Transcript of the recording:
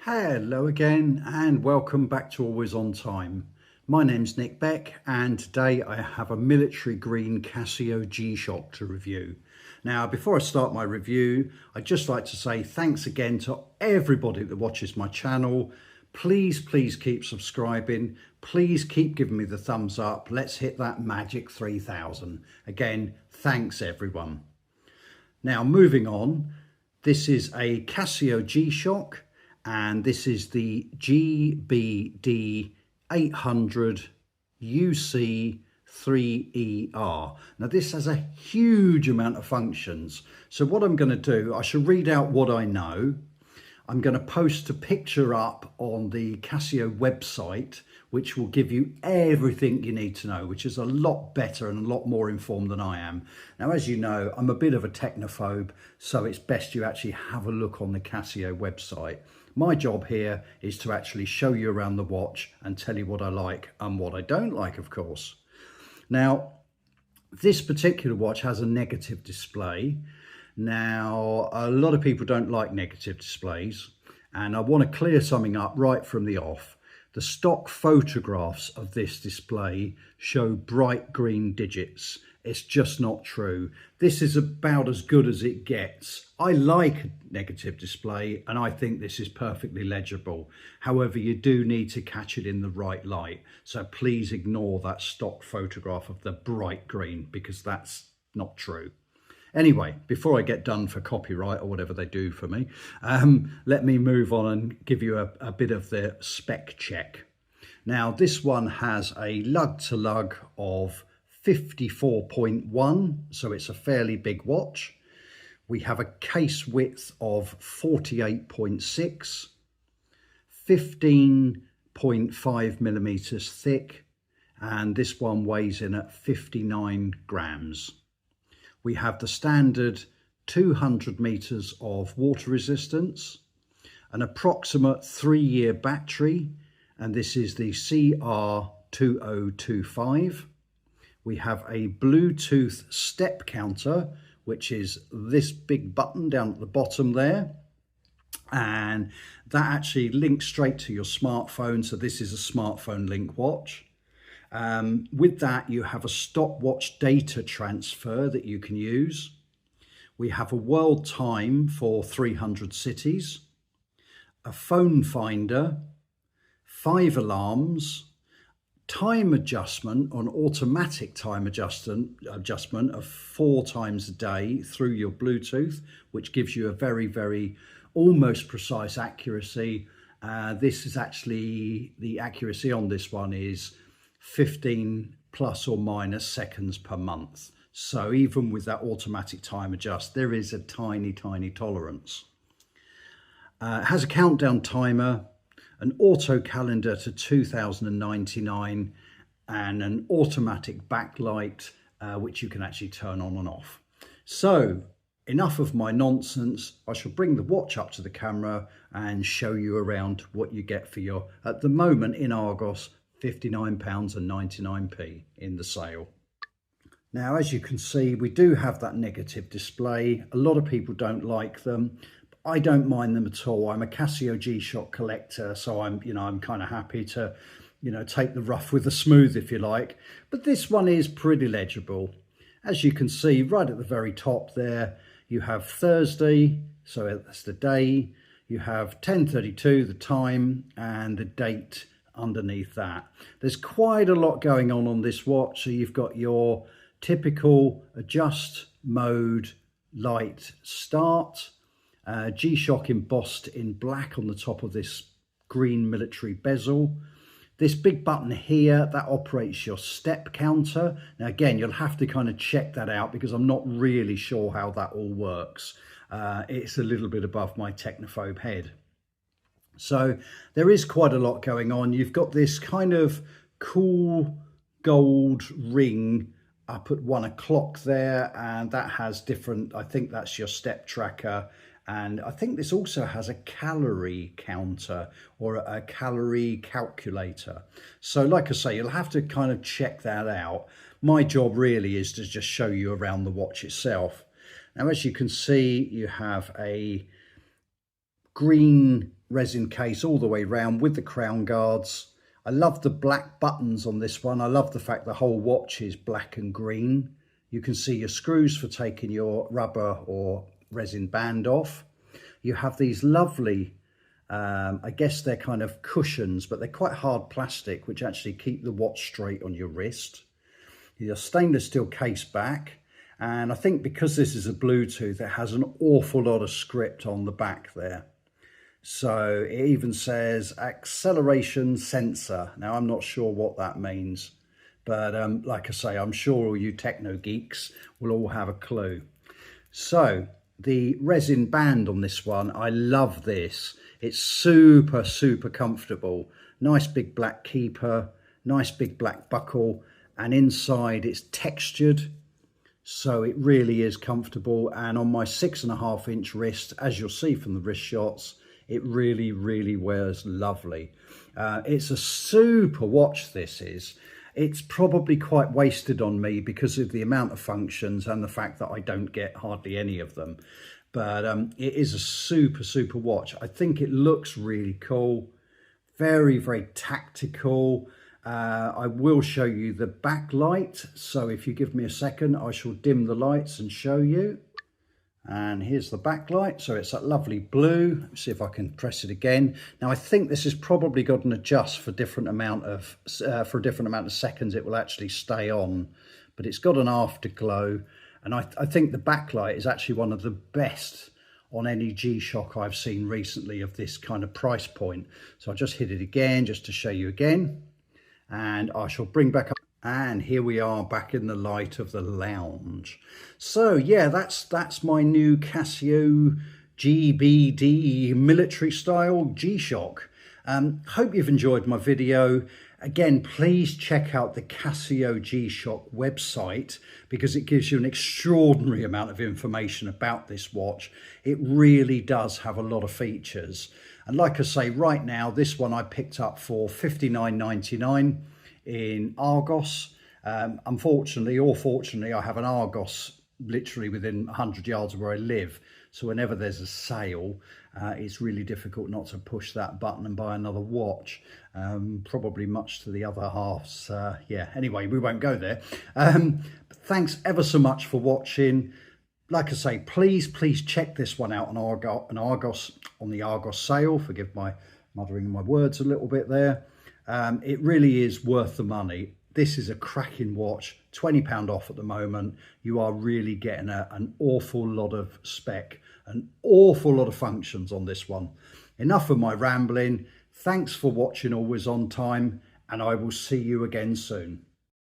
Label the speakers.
Speaker 1: Hello again and welcome back to Always On Time. My name's Nick Beck and today I have a military green Casio G-Shock to review. Now before I start my review, I'd just like to say thanks again to everybody that watches my channel. Please keep subscribing. Please keep giving me the thumbs up. Let's hit that magic 3,000. Again, thanks everyone. Now moving on, this is a Casio G-Shock. And this is the GBD-800UC-3ER. Now this has a huge amount of functions. So what I'm going to do, I shall read out what I know. I'm going to post a picture up on the Casio website, which will give you everything you need to know, which is a lot better and a lot more informed than I am. Now, as you know, I'm a bit of a technophobe, so it's best you actually have a look on the Casio website. My job here is to actually show you around the watch and tell you what I like and what I don't like, of course. Now, this particular watch has a negative display. Now, a lot of people don't like negative displays, and I want to clear something up right from the off. The stock photographs of this display show bright green digits. It's just not true. This is about as good as it gets. I like a negative display and I think this is perfectly legible. However, you do need to catch it in the right light. So please ignore that stock photograph of the bright green because that's not true. Anyway, before I get done for copyright or whatever they do for me, let me move on and give you a bit of the spec check. Now, this one has a lug-to-lug of 54.1, so it's a fairly big watch. We have a case width of 48.6, 15.5 millimeters thick, and this one weighs in at 59 grams. We have the standard 200 meters of water resistance, an approximate 3-year battery, and this is the CR2025. We have a Bluetooth step counter, which is this big button down at the bottom there. And that actually links straight to your smartphone. So this is a smartphone link watch. With that, you have a stopwatch data transfer that you can use. We have a world time for 300 cities, a phone finder, 5 alarms, time adjustment on automatic time adjustment of 4 times a day through your Bluetooth, which gives you a very almost precise accuracy. This is actually, the accuracy on this one is 15 plus or minus seconds per month. So even with that automatic time adjust, there is a tiny tolerance. It has a countdown timer, an auto calendar to 2099, and an automatic backlight, which you can actually turn on and off. So enough of my nonsense. I shall bring the watch up to the camera and show you around what you get for your, at the moment in Argos, £59.99 in the sale. Now, as you can see, we do have that negative display. A lot of people don't like them. I don't mind them at all. I'm a Casio G-Shock collector, so I'm kind of happy to, take the rough with the smooth, if you like. But this one is pretty legible. As you can see, right at the very top there, you have Thursday, so that's the day. You have 10:32, the time, and the date underneath that. There's quite a lot going on this watch. So you've got your typical adjust mode, light, start. G-Shock embossed in black on the top of this green military bezel. This big button here, that operates your step counter. Now again, you'll have to kind of check that out because I'm not really sure how that all works. It's a little bit above my technophobe head. So there is quite a lot going on. You've got this kind of cool gold ring up at 1 o'clock there, and that has different, I think that's your step tracker. And I think this also has a calorie counter or a calorie calculator. So like I say, you'll have to kind of check that out. My job really is to just show you around the watch itself. Now, as you can see, you have a green resin case all the way round with the crown guards. I love the black buttons on this one. I love the fact the whole watch is black and green. You can see your screws for taking your rubber or resin band off. You have these lovely, I guess they're kind of cushions, but they're quite hard plastic, which actually keep the watch straight on your wrist. Your stainless steel case back. And I think because this is a Bluetooth, it has an awful lot of script on the back there. So it even says acceleration sensor. Now, I'm not sure what that means, but like I say, I'm sure all you techno geeks will all have a clue. So the resin band on this one, I love this. It's super, super comfortable. Nice big black keeper, nice big black buckle, and inside it's textured. So it really is comfortable. And on my 6.5-inch wrist, as you'll see from the wrist shots, it really, really wears lovely. It's a super watch, this is. It's probably quite wasted on me because of the amount of functions and the fact that I don't get hardly any of them. But it is a super, super watch. I think it looks really cool. Very, very tactical. I will show you the backlight. So if you give me a second, I shall dim the lights and show you. And here's the backlight. So it's that lovely blue. Let's see if I can press it again. Now I think this has probably got an adjust for different amount of for a different amount of seconds it will actually stay on. But it's got an afterglow, and I think the backlight is actually one of the best on any G-Shock I've seen recently of this kind of price point. So I'll just hit it again just to show you again. And I shall bring back up, and here we are back in the light of the lounge. So yeah, that's my new Casio GBD military style G-Shock. Hope you've enjoyed my video. Again, please check out the Casio G-Shock website because it gives you an extraordinary amount of information about this watch. It really does have a lot of features. And like I say, right now, this one I picked up for $59.99 in Argos. Unfortunately or fortunately, I have an Argos literally within 100 yards of where I live. So whenever there's a sale, it's really difficult not to push that button and buy another watch, probably much to the other half's. Yeah, anyway, we won't go there. Thanks ever so much for watching. Like I say, please check this one out on Argos, on the Argos sale. Forgive my muttering my words a little bit there. It really is worth the money. This is a cracking watch, £20 off at the moment. You are really getting an awful lot of spec, an awful lot of functions on this one. Enough of my rambling. Thanks for watching Always On Time, and I will see you again soon.